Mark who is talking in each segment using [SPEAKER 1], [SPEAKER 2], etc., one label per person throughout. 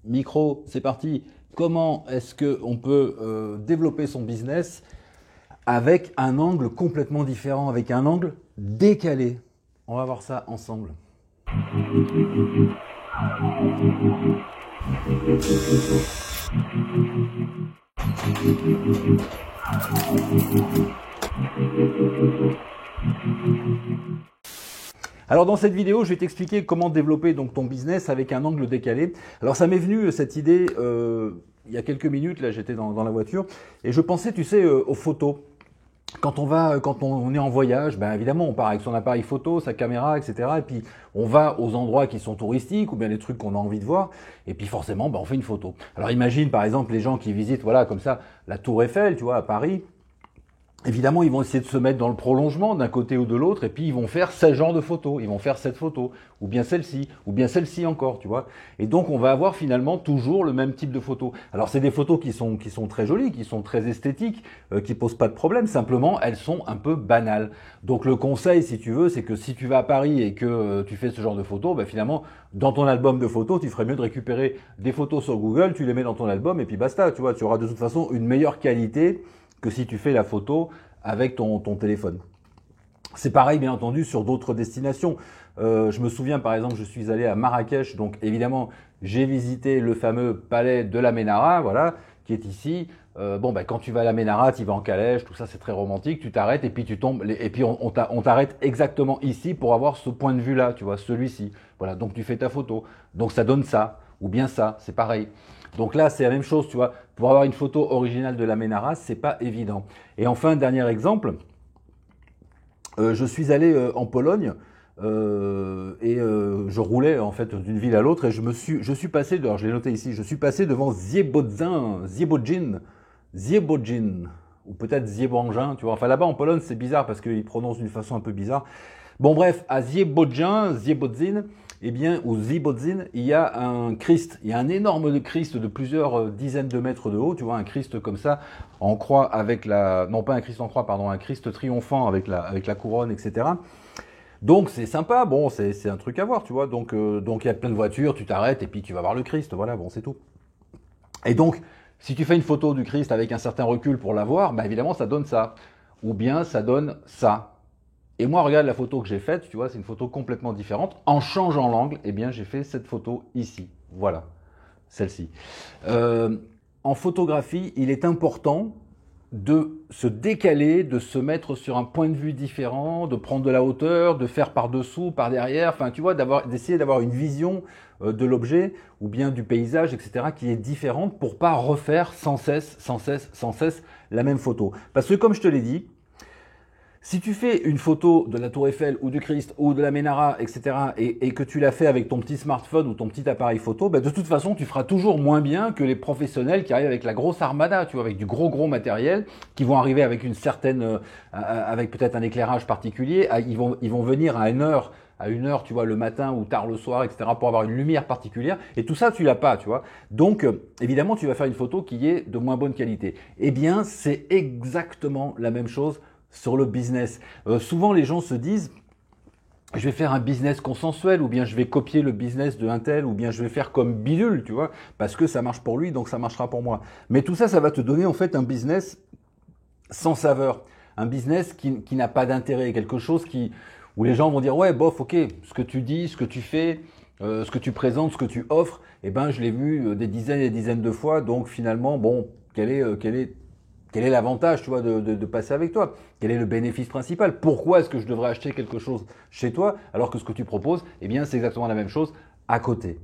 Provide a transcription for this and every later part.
[SPEAKER 1] Micro, c'est parti. Comment est-ce qu'on peut développer son business avec un angle complètement différent, avec un angle décalé? On va voir ça ensemble. Alors dans cette vidéo, je vais t'expliquer comment développer donc ton business avec un angle décalé. Alors ça m'est venu cette idée il y a quelques minutes, là j'étais dans la voiture et je pensais, tu sais, aux photos. Quand on est en voyage, ben évidemment on part avec son appareil photo, sa caméra, etc. Et puis on va aux endroits qui sont touristiques ou bien les trucs qu'on a envie de voir. Et puis forcément, ben, on fait une photo. Alors imagine par exemple les gens qui visitent, voilà, comme ça, la Tour Eiffel, tu vois, à Paris. Évidemment, ils vont essayer de se mettre dans le prolongement d'un côté ou de l'autre et puis ils vont faire ce genre de photo. Ils vont faire cette photo, ou bien celle-ci encore, tu vois. Et donc, on va avoir finalement toujours le même type de photo. Alors, c'est des photos qui sont très jolies, qui sont très esthétiques, qui posent pas de problème. Simplement, elles sont un peu banales. Donc, le conseil, si tu veux, c'est que si tu vas à Paris et que tu fais ce genre de photos, ben, finalement, dans ton album de photos, tu ferais mieux de récupérer des photos sur Google, tu les mets dans ton album et puis basta, tu vois. Tu auras de toute façon une meilleure qualité que si tu fais la photo avec ton téléphone. C'est pareil, bien entendu, sur d'autres destinations. Je me souviens, par exemple, je suis allé à Marrakech, donc évidemment, j'ai visité le fameux palais de la Ménara, voilà, qui est ici. Quand tu vas à la Ménara, tu vas en calèche, tout ça, c'est très romantique. Tu t'arrêtes et puis tu tombes, et puis on t'arrête exactement ici pour avoir ce point de vue-là, tu vois, celui-ci. Voilà, donc tu fais ta photo. Donc ça donne ça, ou bien ça, c'est pareil. Donc là, c'est la même chose, tu vois. Pour avoir une photo originale de la Ménara, c'est pas évident. Et enfin, dernier exemple, je suis allé en Pologne je roulais en fait d'une ville à l'autre et je suis passé, alors je l'ai noté ici, je suis passé devant Zjebocin, ou peut-être Zjebangin, tu vois. Enfin là-bas en Pologne, c'est bizarre parce qu'ils prononcent d'une façon un peu bizarre. Bon bref, à Zjebocin, eh bien, au Zjebocin, il y a un Christ. Il y a un énorme Christ de plusieurs dizaines de mètres de haut. Tu vois, un Christ comme ça, en croix avec non pas un Christ en croix, pardon, un Christ triomphant avec la couronne, etc. Donc c'est sympa. Bon, c'est un truc à voir, tu vois. Donc il y a plein de voitures, tu t'arrêtes et puis tu vas voir le Christ. Voilà, bon, c'est tout. Et donc, si tu fais une photo du Christ avec un certain recul pour la voir, bah évidemment, ça donne ça. Ou bien ça donne ça. Et moi, regarde la photo que j'ai faite, tu vois, c'est une photo complètement différente. En changeant l'angle, eh bien, j'ai fait cette photo ici. Voilà, celle-ci. En photographie, il est important de se décaler, de se mettre sur un point de vue différent, de prendre de la hauteur, de faire par dessous, par derrière, enfin, tu vois, d'essayer d'avoir une vision de l'objet ou bien du paysage, etc., qui est différente pour pas refaire sans cesse la même photo. Parce que comme je te l'ai dit, si tu fais une photo de la Tour Eiffel ou du Christ ou de la Ménara, etc., et que tu l'as fait avec ton petit smartphone ou ton petit appareil photo, de toute façon, tu feras toujours moins bien que les professionnels qui arrivent avec la grosse armada, tu vois, avec du gros matériel, qui vont arriver avec une certaine, avec peut-être un éclairage particulier. Ils vont venir à une heure, tu vois, le matin ou tard le soir, etc., pour avoir une lumière particulière. Et tout ça, tu l'as pas, tu vois. Donc, évidemment, tu vas faire une photo qui est de moins bonne qualité. Eh bien, c'est exactement la même chose sur le business. Souvent, les gens se disent, je vais faire un business consensuel, ou bien je vais copier le business de un tel, ou bien je vais faire comme bidule, tu vois, parce que ça marche pour lui, donc ça marchera pour moi. Mais tout ça, ça va te donner en fait un business sans saveur, un business qui n'a pas d'intérêt, quelque chose où les gens vont dire, ouais, bof, ok, ce que tu dis, ce que tu fais, ce que tu présentes, ce que tu offres, eh ben, je l'ai vu des dizaines et des dizaines de fois, donc finalement, bon, quel est l'avantage, tu vois, de passer avec toi? Quel est le bénéfice principal? Pourquoi est-ce que je devrais acheter quelque chose chez toi alors que ce que tu proposes, eh bien, c'est exactement la même chose à côté.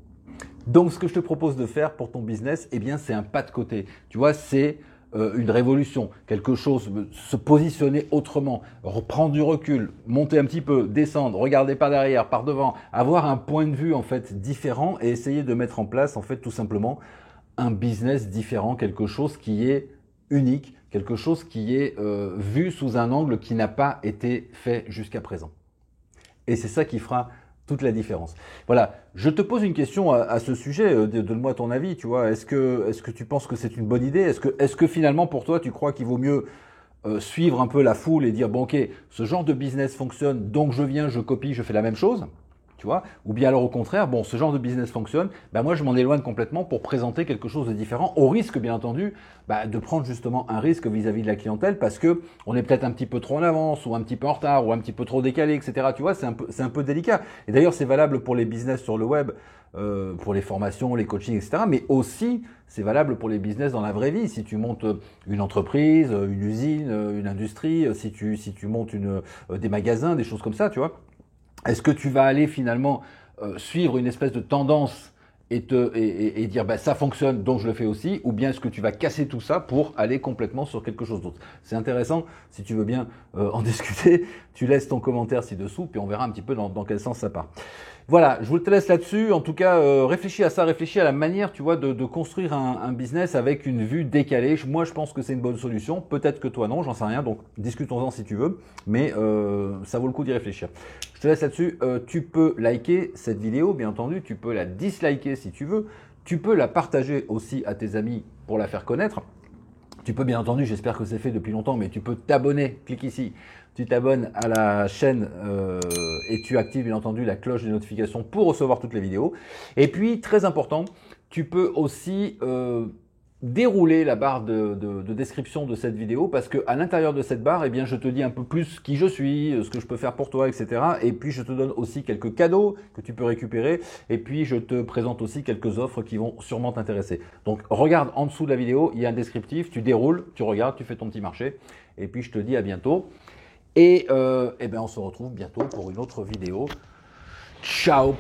[SPEAKER 1] Donc, ce que je te propose de faire pour ton business, eh bien, c'est un pas de côté. Tu vois, c'est une révolution, quelque chose, se positionner autrement, reprendre du recul, monter un petit peu, descendre, regarder par derrière, par devant, avoir un point de vue en fait différent et essayer de mettre en place en fait tout simplement un business différent, quelque chose qui est unique, quelque chose qui est vu sous un angle qui n'a pas été fait jusqu'à présent. Et c'est ça qui fera toute la différence. Voilà, je te pose une question à ce sujet, donne-moi ton avis, tu vois, est-ce que tu penses que c'est une bonne idée? Est-ce que finalement pour toi tu crois qu'il vaut mieux suivre un peu la foule et dire bon ok, ce genre de business fonctionne, donc je viens, je copie, je fais la même chose? Tu tu vois. Ou bien alors au contraire, bon, ce genre de business fonctionne, ben moi je m'en éloigne complètement pour présenter quelque chose de différent, au risque bien entendu de prendre justement un risque vis-à-vis de la clientèle parce que on est peut-être un petit peu trop en avance ou un petit peu en retard ou un petit peu trop décalé, etc. Tu vois, c'est un peu délicat. Et d'ailleurs, c'est valable pour les business sur le web, pour les formations, les coachings, etc. Mais aussi, c'est valable pour les business dans la vraie vie. Si tu montes une entreprise, une usine, une industrie, si tu montes des magasins, des choses comme ça, tu vois. Est-ce que tu vas aller finalement suivre une espèce de tendance et dire bah, ça fonctionne donc je le fais aussi, ou bien est-ce que tu vas casser tout ça pour aller complètement sur quelque chose d'autre? C'est intéressant, si tu veux bien en discuter, tu laisses ton commentaire ci-dessous, puis on verra un petit peu dans quel sens ça part. Voilà, je vous te laisse là-dessus. En tout cas, réfléchis à ça, réfléchis à la manière, tu vois, de construire un business avec une vue décalée. Moi, je pense que c'est une bonne solution. Peut-être que toi, non, j'en sais rien. Donc, discutons-en si tu veux. Mais ça vaut le coup d'y réfléchir. Je te laisse là-dessus. Tu peux liker cette vidéo, bien entendu. Tu peux la disliker si tu veux. Tu peux la partager aussi à tes amis pour la faire connaître. Tu peux bien entendu, j'espère que c'est fait depuis longtemps, mais tu peux t'abonner, clique ici, tu t'abonnes à la chaîne et tu actives bien entendu la cloche de notification pour recevoir toutes les vidéos. Et puis, très important, tu peux aussi dérouler la barre de description de cette vidéo parce qu'à l'intérieur de cette barre, eh bien, je te dis un peu plus qui je suis, ce que je peux faire pour toi, etc. Et puis, je te donne aussi quelques cadeaux que tu peux récupérer. Et puis, je te présente aussi quelques offres qui vont sûrement t'intéresser. Donc, regarde en dessous de la vidéo, il y a un descriptif, tu déroules, tu regardes, tu fais ton petit marché. Et puis, je te dis à bientôt. Et eh ben, on se retrouve bientôt pour une autre vidéo. Ciao!